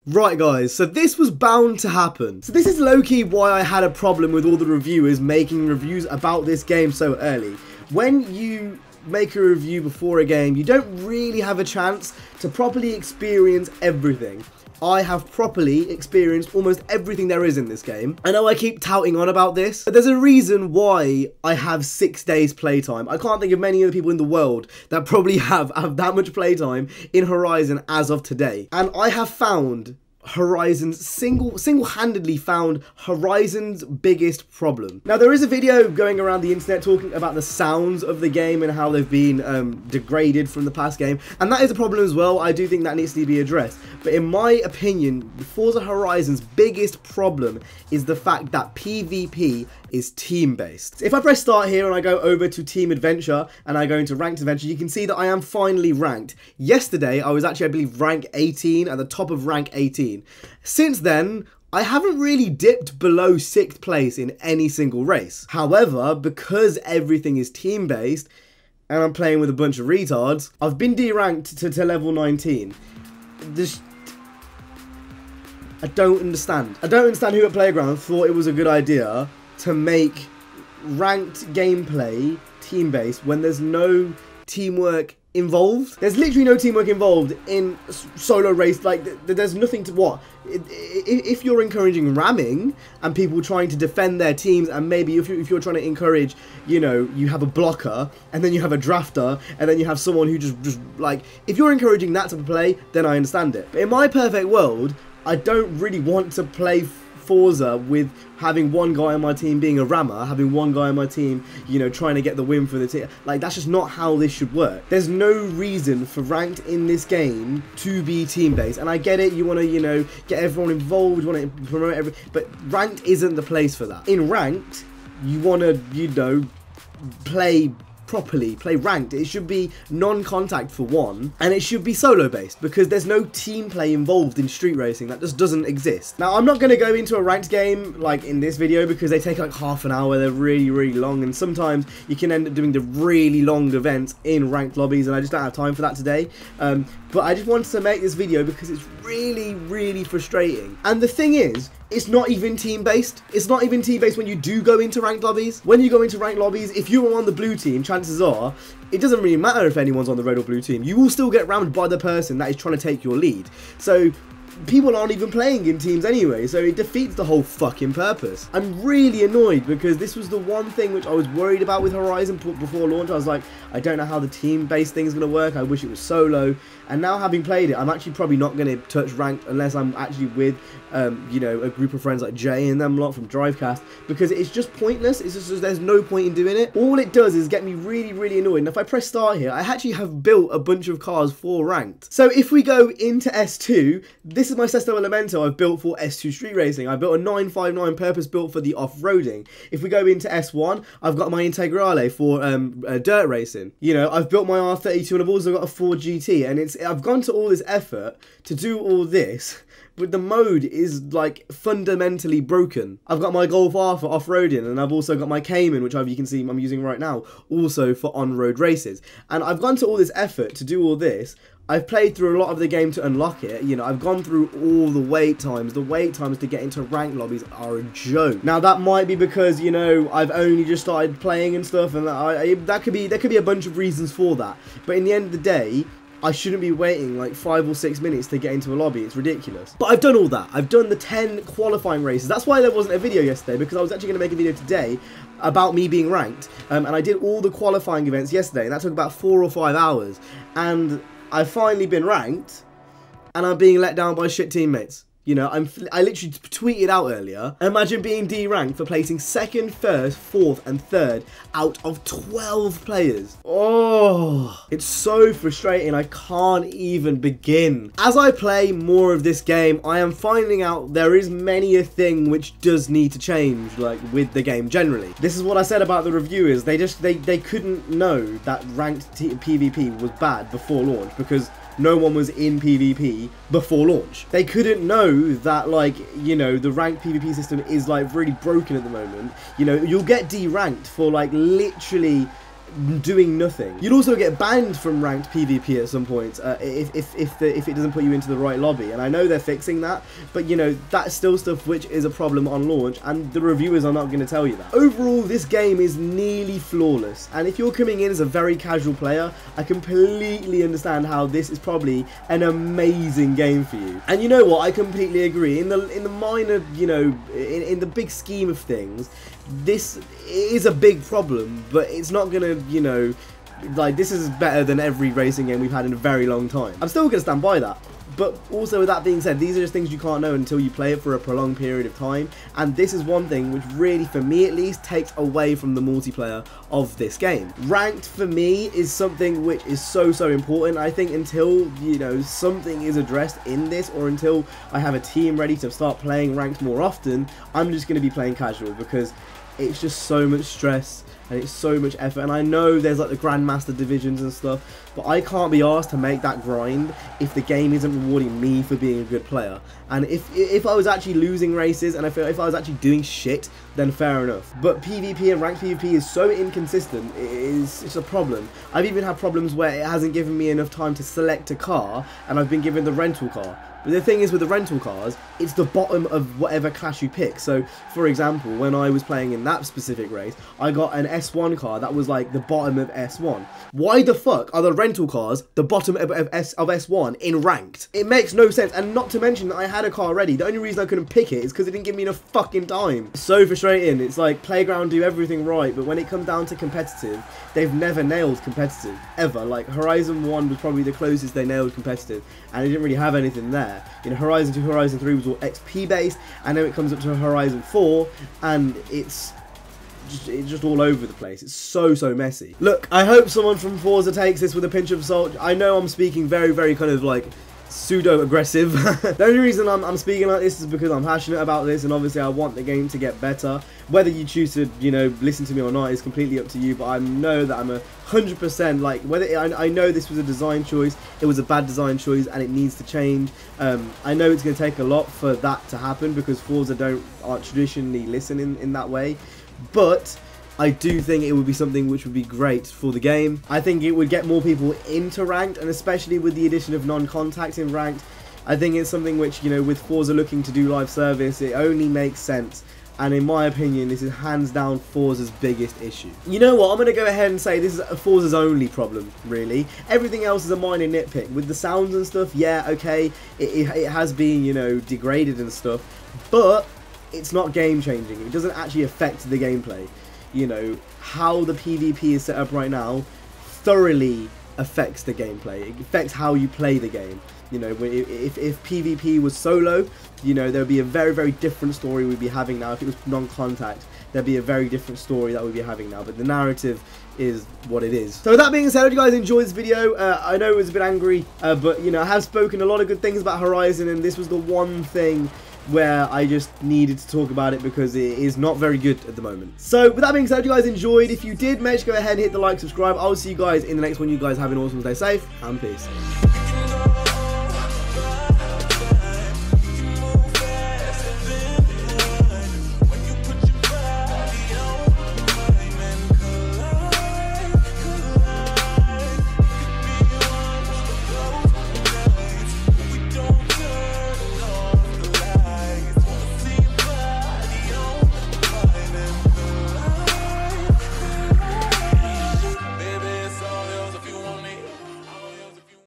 Right guys, so this was bound to happen. So this is low-key why I had a problem with all the reviewers making reviews about this game so early. When you make a review before a game, you don't really have a chance to properly experience everything. I have properly experienced almost everything there is in this game. I know I keep touting on about this, but there's a reason why I have 6 days playtime. I can't think of many other people in the world that probably have that much playtime in Horizon as of today. And I have found Horizon's single-handedly found Horizon's biggest problem. Now there is a video going around the internet talking about the sounds of the game and how they've been degraded from the past game, and that is a problem as well. I do think that needs to be addressed, but in my opinion, Forza Horizon's biggest problem is the fact that PvP is team-based. If I press start here and I go over to Team Adventure and I go into Ranked Adventure, you can see that I am finally ranked. Yesterday I was actually, I believe, rank 18, at the top of rank 18. Since then, I haven't really dipped below 6th place in any single race. However, because everything is team-based and I'm playing with a bunch of retards, I've been deranked to level 19. I don't understand. I don't understand who at Playground thought it was a good idea to make ranked gameplay team-based when there's no teamwork involved. There's literally no teamwork involved in solo race. Like, there's nothing to what. If you're encouraging ramming and people trying to defend their teams, and maybe if you're trying to encourage, you know, you have a blocker and then you have a drafter and then you have someone who just like, if you're encouraging that type of play, then I understand it. But in my perfect world, I don't really want to play Forza with having one guy on my team being a rammer, having one guy on my team, you know, trying to get the win for the team. Like, that's just not how this should work. There's no reason for ranked in this game to be team-based. And I get it, you want to, you know, get everyone involved, you want to promote but ranked isn't the place for that. In ranked, you want to, you know, play properly, play ranked. It should be non-contact for one, and it should be solo based, because there's no team play involved in street racing. That just doesn't exist. Now I'm not going to go into a ranked game like in this video because they take like half an hour, they're really long, and sometimes you can end up doing the really long events in ranked lobbies, and I just don't have time for that today. But I just wanted to make this video because it's really frustrating. And the thing is, it's not even team-based. It's not even team-based when you do go into ranked lobbies. When you go into ranked lobbies, if you are on the blue team, chances are, it doesn't really matter if anyone's on the red or blue team. You will still get rammed by the person that is trying to take your lead. So people aren't even playing in teams anyway, so it defeats the whole fucking purpose. I'm really annoyed because this was the one thing which I was worried about with Horizon before launch. I was like, I don't know how the team-based thing is going to work. I wish it was solo. And now having played it, I'm actually probably not going to touch ranked unless I'm actually with, you know, a group of friends like Jay and them lot from Drivecast, because it's just pointless. It's just, there's no point in doing it. All it does is get me really annoyed. And if I press start here, I actually have built a bunch of cars for ranked. So if we go into S2, this is my Sesto Elemento I've built for S2 street racing. I built a 959 purpose built for the off-roading. If we go into S1, I've got my Integrale for dirt racing. You know, I've built my R32 and I've also got a Ford GT, and I've gone to all this effort to do all this, but the mode is like fundamentally broken. I've got my Golf R for off-roading, and I've also got my Cayman, which you can see I'm using right now, also for on-road races. And I've gone to all this effort to do all this. I've played through a lot of the game to unlock it. You know, I've gone through all the wait times. The wait times to get into ranked lobbies are a joke. Now that might be because, you know, I've only just started playing and stuff, and there could be a bunch of reasons for that. But in the end of the day, I shouldn't be waiting like 5 or 6 minutes to get into a lobby. It's ridiculous. But I've done all that. I've done the 10 qualifying races. That's why there wasn't a video yesterday, because I was actually going to make a video today about me being ranked. And I did all the qualifying events yesterday, and that took about 4 or 5 hours. And I've finally been ranked, and I'm being let down by shit teammates. You know, I literally tweeted out earlier, imagine being D-ranked for placing 2nd, 1st, 4th and 3rd out of 12 players. Oh, it's so frustrating. I can't even begin. As I play more of this game, I am finding out there is many a thing which does need to change, like with the game generally. This is what I said about the reviewers. They couldn't know that ranked PvP was bad before launch because no one was in PvP before launch. They couldn't know that, like, you know, the ranked PvP system is like really broken at the moment. You know, you'll get D-ranked for like literally doing nothing. You'll also get banned from ranked PvP at some point if it doesn't put you into the right lobby. And I know they're fixing that, but you know, that's still stuff which is a problem on launch, and the reviewers are not going to tell you that. Overall, this game is nearly flawless, and if you're coming in as a very casual player, I completely understand how this is probably an amazing game for you. And you know what, I completely agree. In the minor, you know, in the big scheme of things, this is a big problem, but it's not gonna, you know, like, this is better than every racing game we've had in a very long time. I'm still gonna stand by that. But also, with that being said, these are just things you can't know until you play it for a prolonged period of time, and this is one thing which really, for me at least, takes away from the multiplayer of this game. Ranked, for me, is something which is so important. I think until, you know, something is addressed in this, or until I have a team ready to start playing ranked more often, I'm just going to be playing casual, because it's just so much stress and it's so much effort. And I know there's like the Grandmaster divisions and stuff, but I can't be asked to make that grind if the game isn't rewarding me for being a good player. And if I was actually losing races, and if I was actually doing shit, then fair enough. But PvP and ranked PvP is so inconsistent, it's a problem. I've even had problems where it hasn't given me enough time to select a car, and I've been given the rental car. But the thing is, with the rental cars, it's the bottom of whatever class you pick. So, for example, when I was playing in that specific race, I got an S1 car that was like the bottom of S1. Why the fuck are the rental cars the bottom of S1 in ranked? It makes no sense. And not to mention that I had a car ready. The only reason I couldn't pick it is because it didn't give me enough fucking time. So frustrating. It's like Playground do everything right, but when it comes down to competitive, they've never nailed competitive, ever. Like, Horizon 1 was probably the closest they nailed competitive, and they didn't really have anything there. You know, Horizon 2, Horizon 3 was all XP based, and then it comes up to Horizon 4, and it's just all over the place. It's so messy. Look, I hope someone from Forza takes this with a pinch of salt. I know I'm speaking very kind of like pseudo-aggressive. The only reason I'm speaking like this is because I'm passionate about this, and obviously I want the game to get better. Whether you choose to, you know, listen to me or not is completely up to you, but I know that I'm 100% like, I know this was a design choice, it was a bad design choice, and it needs to change. I know it's going to take a lot for that to happen, because Forza aren't traditionally listen in that way, but I do think it would be something which would be great for the game. I think it would get more people into ranked, and especially with the addition of non-contact in ranked, I think it's something which, you know, with Forza looking to do live service, it only makes sense. And in my opinion, this is hands down Forza's biggest issue. You know what, I'm going to go ahead and say this is Forza's only problem, really. Everything else is a minor nitpick. With the sounds and stuff, yeah, okay, it has been, you know, degraded and stuff, but it's not game changing. It doesn't actually affect the gameplay. You know, how the PvP is set up right now thoroughly affects the gameplay. It affects how you play the game. You know, if PvP was solo, you know, there would be a very different story we'd be having now. If it was non-contact, there'd be a very different story that we'd be having now. But the narrative is what it is. So with that being said, I hope you guys enjoyed this video. I know it was a bit angry, but, you know, I have spoken a lot of good things about Horizon, and this was the one thing where I just needed to talk about it because it is not very good at the moment. So with that being said, I hope you guys enjoyed. If you did, make sure to go ahead and hit the like, subscribe. I'll see you guys in the next one. You guys have an awesome day, safe, and peace.